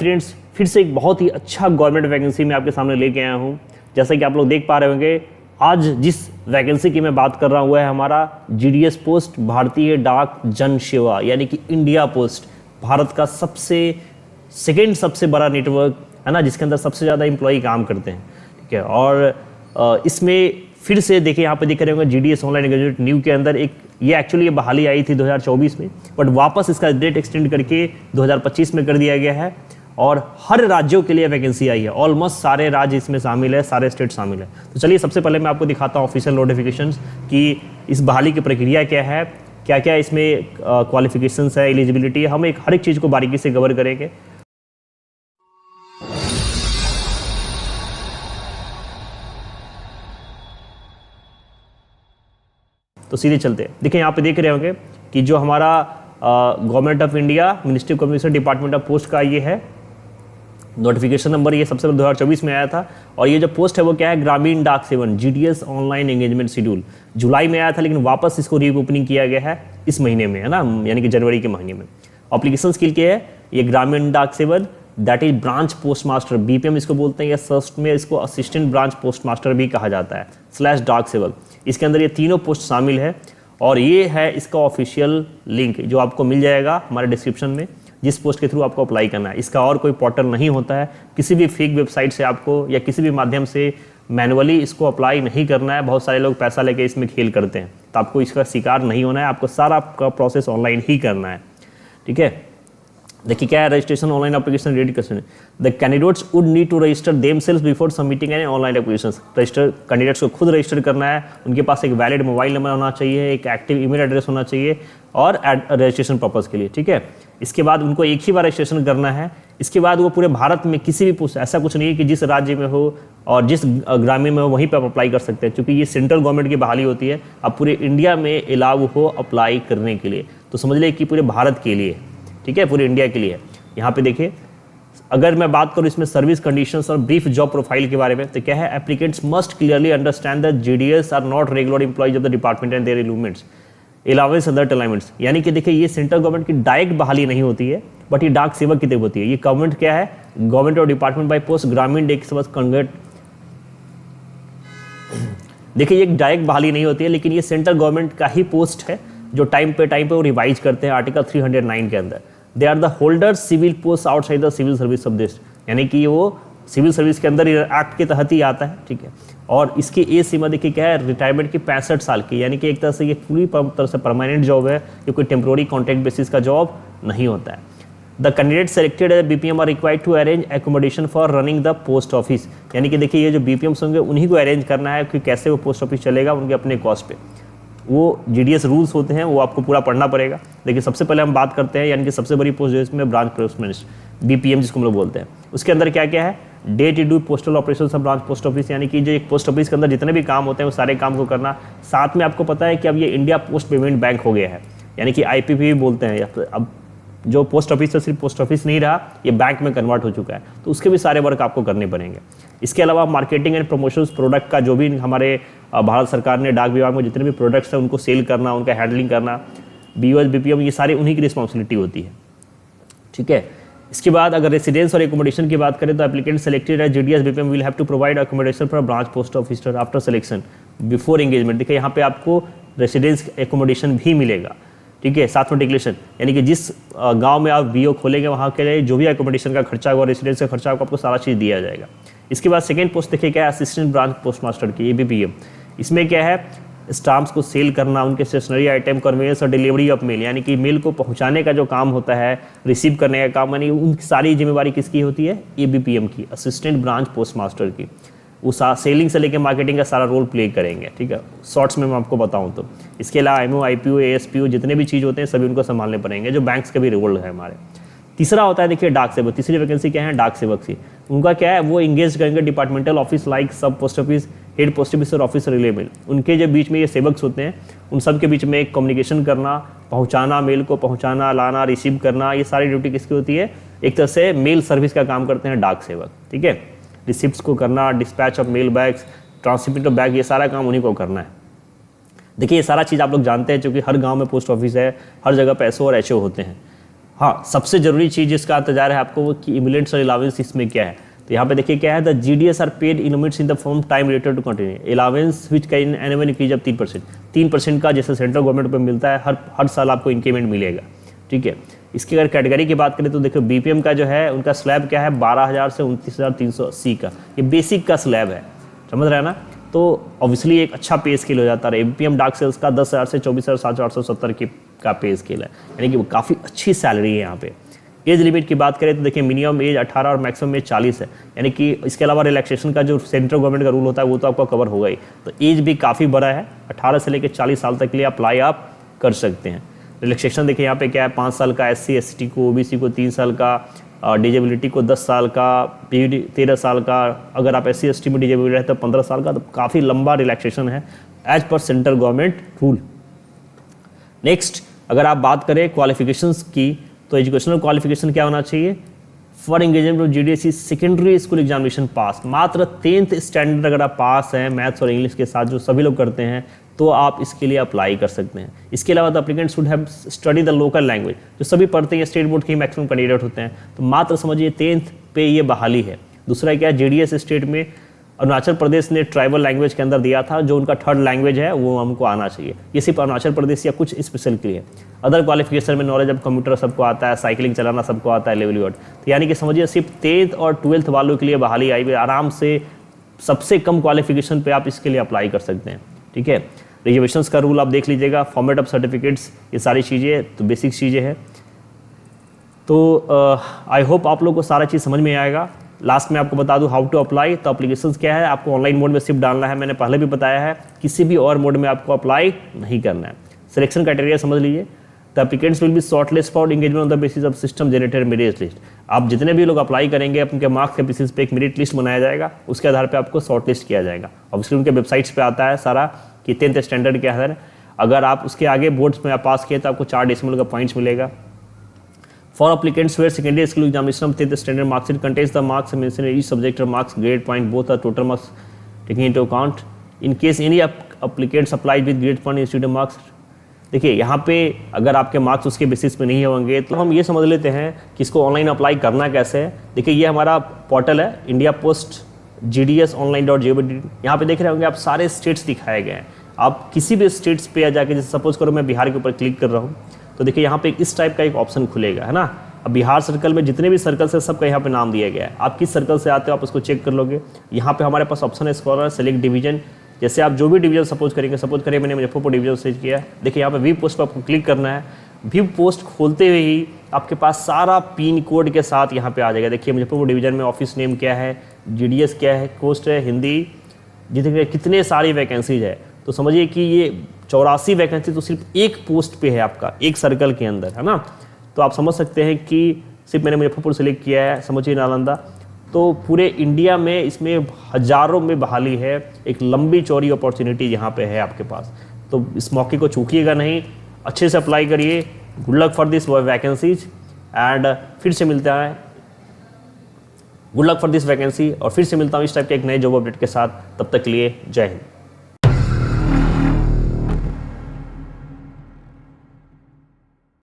Friends, फिर से एक बहुत ही अच्छा गवर्नमेंट वैकेंसी मैं आपके सामने लेके आया हूँ। जैसा कि आप लोग देख पा रहे होंगे, आज जिस वैकेंसी की मैं बात कर रहा हूँ वह है हमारा जीडीएस पोस्ट, भारतीय डाक जन सेवा, यानी कि इंडिया पोस्ट, भारत का सेकेंड सबसे बड़ा नेटवर्क है ना, जिसके अंदर सबसे ज़्यादा एम्प्लॉई काम करते हैं। ठीक है, और इसमें फिर से देखिए यहाँ पे दिख रहे होंगे जीडीएस ऑनलाइन ग्रेजुएट न्यू के अंदर एक ये एक्चुअली बहाली आई थी 2024 में, बट वापस इसका डेट एक्सटेंड करके 2025 में कर दिया गया है और हर राज्यों के लिए वैकेंसी आई है। ऑलमोस्ट सारे राज्य इसमें शामिल है, सारे स्टेट शामिल है। तो चलिए सबसे पहले मैं आपको दिखाता हूँ ऑफिशियल नोटिफिकेशंस कि इस बहाली की प्रक्रिया क्या है, क्या क्या इसमें क्वालिफिकेशंस है, एलिजिबिलिटी है। हम हर एक चीज़ को बारीकी से कवर करेंगे। तो सीधे चलते हैं। देखिए यहाँ पे देख रहे होंगे कि जो हमारा government of India ministry of communication department of post का ये है नोटिफिकेशन नंबर, ये सबसे पहले 2024 में आया था। और ये जो पोस्ट है वो क्या है, Gramin Dak Sevak GDS online engagement schedule, जुलाई में आया था लेकिन वापस इसको रीओपनिंग किया गया है इस महीने में, है ना, यानी कि जनवरी के महीने में। एप्लीकेशन स्किल क्या है, ये ग्रामीण Dak seven that is branch post master, BPM इसको बोलते हैं, या फर्स्ट में इसको असिस्टेंट ब्रांच पोस्ट मास्टर भी कहा जाता है, स्लैश डाक सेवक। इसके अंदर ये तीनों पोस्ट शामिल है और ये है इसका ऑफिशियल लिंक जो आपको मिल जाएगा हमारे डिस्क्रिप्शन में, जिस पोस्ट के थ्रू आपको अप्लाई करना है। इसका और कोई पोर्टल नहीं होता है, किसी भी फेक वेबसाइट से आपको या किसी भी माध्यम से मैनुअली इसको अप्लाई नहीं करना है। बहुत सारे लोग पैसा लेके इसमें खेल करते हैं, तो आपको इसका शिकार नहीं होना है, आपको सारा आपका प्रोसेस ऑनलाइन ही करना है। ठीक है, देखिए क्या है, रजिस्ट्रेशन ऑनलाइन एप्लीकेशन रेडी करना है। The candidates would need to register themselves before submitting any online application. Register candidates को खुद रजिस्टर करना है, उनके पास एक वैलिड मोबाइल नंबर होना चाहिए, एक एक्टिव ईमेल एड्रेस होना चाहिए और रजिस्ट्रेशन पर्पज़ के लिए। ठीक है, इसके बाद उनको एक ही बार रजिस्ट्रेशन करना है। इसके बाद वो पूरे भारत में किसी भी पोस्ट, ऐसा कुछ नहीं है कि जिस राज्य में हो और जिस ग्रामीण में हो वहीं पर आप अप्लाई कर सकते हैं, क्योंकि ये सेंट्रल गवर्नमेंट की बहाली होती है। अब पूरे इंडिया में अलाउ हो अप्लाई करने के लिए, तो समझ लें कि पूरे भारत के लिए, ठीक है, पूरे इंडिया के लिए। यहाँ पे देखिए, अगर मैं बात करूँ इसमें सर्विस कंडीशंस और ब्रीफ जॉब प्रोफाइल के बारे में, तो क्या है, applicants must clearly understand that GDS are not regular employees of the department and their elements allowance other alignments. यानी कि देखिए ये सेंट्रल गवर्नमेंट की डायरेक्ट बहाली नहीं होती है, बट ये डाक सेवक की तरह होती है। ये गवर्नमेंट क्या है, गवर्नमेंट और डिपार्टमेंट बाय पोस्ट ग्रामीण डेक समझ कन्वर्ट। देखिए ये डायरेक्ट बहाली नहीं होती है, लेकिन ये सेंट्रल गवर्नमेंट का ही पोस्ट है जो टाइम पे वो रिवाइज करते हैं आर्टिकल 309 के अंदर। They are the holder civil post outside the civil service of this, यानी कि वो सिविल सर्विस के अंदर एक्ट के तहत ही आता है। ठीक है, और इसकी एज सीमा देखिए क्या है, रिटायरमेंट की 65 साल की, यानी कि एक तरह से ये पूरी तरह से परमानेंट जॉब है, ये कोई टेम्प्रोरी कॉन्ट्रैक्ट बेसिस का जॉब नहीं होता है। The candidate selected as BPM are required to arrange accommodation for running the post office, यानी कि देखिए ये जो बीपीएम्स होंगे उन्हीं को अरेंज करना है कि कैसे वो पोस्ट ऑफिस चलेगा उनके अपने कॉस्ट पे। वो जीडीएस रूल्स होते हैं, वो आपको पूरा पढ़ना पड़ेगा। देखिए सबसे पहले हम बात करते हैं, यानी कि सबसे बड़ी पोस्ट जो है इसमें ब्रांच पोस्टमैन, बीपीएम जिसको हम लोग बोलते हैं। उसके अंदर क्या क्या है, day to do postal operation sub branch post office, यानी कि जो एक पोस्ट ऑफिस के अंदर जितने भी काम होते हैं वो सारे काम को करना। साथ में आपको पता है कि अब ये इंडिया पोस्ट पेमेंट बैंक हो गया है, यानी कि आईपीपी बोलते हैं। अब जो पोस्ट ऑफिस है सिर्फ पोस्ट ऑफिस नहीं रहा, ये बैंक में कन्वर्ट हो चुका है, तो उसके भी सारे वर्क आपको करने पड़ेंगे। इसके अलावा मार्केटिंग एंड प्रमोशंस, प्रोडक्ट का जो भी हमारे भारत सरकार ने डाक विभाग में जितने भी प्रोडक्ट्स हैं उनको सेल करना, उनका हैंडलिंग करना, बीओएस बीपीएम, ये सारे उन्हीं की रिस्पॉन्सिबिलिटी होती है। ठीक है, इसके बाद अगर रेसिडेंस और एकोमोडेशन की बात करें तो applicant selected as GDS BPM will have to provide accommodation for branch post officer after selection before engagement. देखिए यहाँ पे आपको रेसिडेंस एकोमोडेशन भी मिलेगा। ठीक है, साथ में डिक्लेरेशन, यानी कि जिस गांव में आप बीओ खोलेंगे वहाँ के लिए जो भी एकोमोडेशन का खर्चा होगा, रेसिडेंस का खर्चा होगा, आपको सारा चीज़ दिया जाएगा। इसके बाद सेकंड पोस्ट देखिए क्या है, असिस्टेंट ब्रांच पोस्ट मास्टर की, एबीपीएम। इसमें क्या है, स्टाम्प्स को सेल करना, उनके स्टेशनरी आइटम, कन्वेंस और डिलीवरी ऑफ मेल, यानी कि मेल को पहुंचाने का जो काम होता है, रिसीव करने का काम, यानी उन सारी जिम्मेवारी किसकी होती है, एबीपीएम की, असिस्टेंट ब्रांच पोस्ट मास्टर की। वो सेलिंग से लेकर मार्केटिंग का सारा रोल प्ले करेंगे। ठीक है, शॉर्ट्स में मैं आपको बताऊं तो इसके अलावा एमओ, आईपीओ, एएसपीओ जितने भी चीज़ होते हैं सभी उनको संभालने पड़ेंगे, जो बैंक्स के भी रोल है हमारे। तीसरा होता है देखिए डाक सेवक। तीसरी वैकेंसी क्या है, डाक सेवक की। उनका क्या है, वो इंगेज करेंगे डिपार्टमेंटल ऑफिस लाइक सब post office, head post office और ऑफिसर रिलेबल। उनके जो बीच में ये सेवक्स होते हैं उन सब के बीच में एक कम्युनिकेशन करना, पहुंचाना, मेल को पहुंचाना, लाना, रिसीव करना, ये सारी ड्यूटी किसकी होती है, एक तरह से मेल सर्विस का काम करते हैं डाक सेवक। ठीक है, रिसिप्ट्स को करना, dispatch of male bags, transmit of bag, ये सारा काम उन्हीं को करना है। देखिए ये सारा चीज़ आप लोग जानते हैं, क्योंकि हर गांव में पोस्ट ऑफिस है, हर जगह पे एसओ और एचओ होते हैं। हाँ, सबसे जरूरी चीज़ जिसका इंतजार है आपको वो कि इमिलेंट्स और अलावेंस इसमें क्या है। तो यहाँ पे देखिए क्या है, the GDS are paid emoluments in the form time related to continue allowance which can annual increase up 3% का जैसे सेंट्रल गवर्नमेंट पे मिलता है, हर साल आपको इंक्रीमेंट मिलेगा। ठीक है, इसकी अगर कैटेगरी की बात करें तो देखो BPM का जो है उनका स्लैब क्या है 12,000 से 29,380 का, ये बेसिक का स्लैब है, समझ रहे हैं ना। तो ऑब्वियसली एक अच्छा पे स्केल हो जाता है। BPM डार्क सेल्स का 10,000 से 24,870 का पे स्केल है, यानी कि वो काफ़ी अच्छी सैलरी है यहाँ पे। एज लिमिट की बात करें तो देखिए मिनिमम एज 18 और मैक्सिमम एज 40 है, यानी कि इसके अलावा रिलैक्सेशन का जो सेंट्रल गवर्नमेंट का रूल होता है वो तो आपका कवर होगा ही। तो एज भी काफ़ी बड़ा है, 18 से लेकर 40 साल तक के लिए अप्लाई आप कर सकते हैं। रिलैक्सेशन देखिए यहाँ पे क्या है, 5 साल का SC ST को, OBC को 3 साल का, डिजेबिलिटी को 10 साल का, PUD 13 साल का, अगर आप SC ST में डिजेबिलिटी है तो 15 साल का। तो काफ़ी लंबा रिलैक्सेशन है as per central government rule. Next अगर आप बात करें क्वालिफिकेशंस की तो एजुकेशनल क्वालिफिकेशन क्या होना चाहिए, for engagement of GDS secondary school examination पास, मात्र 10th स्टैंडर्ड अगर आप पास हैं मैथ्स और इंग्लिश के साथ, जो सभी लोग करते हैं, तो आप इसके लिए अप्लाई कर सकते हैं। इसके अलावा the applicant should have study the local language, जो सभी पढ़ते हैं स्टेट बोर्ड के मैक्सिमम कैंडिडेट होते हैं। तो मात्र समझिए 10th पे ये बहाली है। दूसरा क्या है, GDS स्टेट में अरुणाचल प्रदेश ने ट्राइबल लैंग्वेज के अंदर दिया था, जो उनका 3rd लैंग्वेज है वो हमको आना चाहिए। ये सिर्फ अरुणाचल प्रदेश या कुछ स्पेशल के लिए। अदर क्वालिफिकेशन में नॉलेज, अब कंप्यूटर सबको आता है, साइकिलिंग चलाना सबको आता है, लेवल 1। तो यानी कि समझिए सिर्फ 10th और 12th वालों के लिए बहाली आई हुई। आराम से सबसे कम क्वालिफिकेशन पे आप इसके लिए अप्लाई कर सकते हैं। ठीक है, रिजर्वेशंस का रूल आप देख लीजिएगा, फॉर्मेट ऑफ सर्टिफिकेट्स, ये सारी चीज़ें तो बेसिक चीज़ें हैं। तो आई होप आप लोग को सारा चीज़ समझ में आएगा। लास्ट में आपको बता दूं हाउ टू अप्लाई। तो एप्लीकेशंस क्या है, आपको ऑनलाइन मोड में सिर्फ डालना है, मैंने पहले भी बताया है, किसी भी और मोड में आपको अप्लाई नहीं करना है। सिलेक्शन क्राइटेरिया समझ लीजिए, the applicants will be shortlist for engagement on the basis of system generated merit list. आप जितने भी लोग अप्लाई करेंगे उनके मार्क्स के बेसिस पे एक मेरिट लिस्ट बनाया जाएगा, उसके आधार पर आपको शॉर्ट लिस्ट किया जाएगा। ऑब्वियसली उनके वेबसाइट्स पर आता है सारा कि 10th स्टैंडर्ड के आधार, अगर आप उसके आगे बोर्ड्स में आप पास किए तो आपको 4 डेसिमल का पॉइंट्स मिलेगा। For applicants where secondary school examination of 10th standard marks sheet contains the marks mentioned in each subject or marks grade point, both are total marks taking into account. In case any applicants applied with grade point institute marks, देखिए यहाँ पे अगर आपके marks उसके basis पे नहीं होंगे तो हम ये समझ लेते हैं कि इसको ऑनलाइन अप्लाई करना कैसे है। देखिए ये हमारा पोर्टल है इंडिया पोस्ट GDS.online.gov.in। यहाँ पे देख रहे होंगे आप सारे स्टेट्स दिखाए गए हैं। आप किसी भी स्टेट्स पे जाके, जैसे सपोज करो मैं बिहार के ऊपर क्लिक कर रहा हूँ तो देखिए यहाँ पे इस टाइप का एक ऑप्शन खुलेगा, है ना। अब बिहार सर्कल में जितने भी सर्कल्स है सबका यहाँ पे नाम दिया गया है। आप किस सर्कल से आते हो आप उसको चेक कर लोगे। यहाँ पे हमारे पास ऑप्शन है स्कॉलर सेलेक्ट डिवीजन, जैसे आप जो भी डिवीजन सपोज करेंगे, सपोज करें मैंने मुजफ्फरपुर डिवीजन सेलेक्ट किया, देखिए यहाँ पे व्यू पोस्ट पर आपको क्लिक करना है। व्यू पोस्ट खोलते हुए ही आपके पास सारा पिन कोड के साथ यहाँ पे आ जाएगा। देखिए मुजफ्फरपुर डिवीजन में ऑफिस नेम क्या है, GDS क्या है, पोस्ट है हिंदी, जितने कितने सारी वैकेंसीज है। तो समझिए कि ये 84 वैकेंसी तो सिर्फ एक पोस्ट पे है आपका, एक सर्कल के अंदर, है ना। तो आप समझ सकते हैं कि सिर्फ मैंने मुजफ्फरपुर सेलेक्ट किया है, समझिए नालंदा। तो पूरे इंडिया में इसमें हज़ारों में बहाली है, एक लंबी चौड़ी अपॉर्चुनिटी यहाँ पे है आपके पास। तो इस मौके को चूकिएगा नहीं, अच्छे से अप्लाई करिए। Good luck for this vacancies and फिर से मिलता है, good luck for this vacancy, और फिर से मिलता हूँ इस टाइप के एक नए जॉब अपडेट के साथ। तब तक के लिए जय हिंद।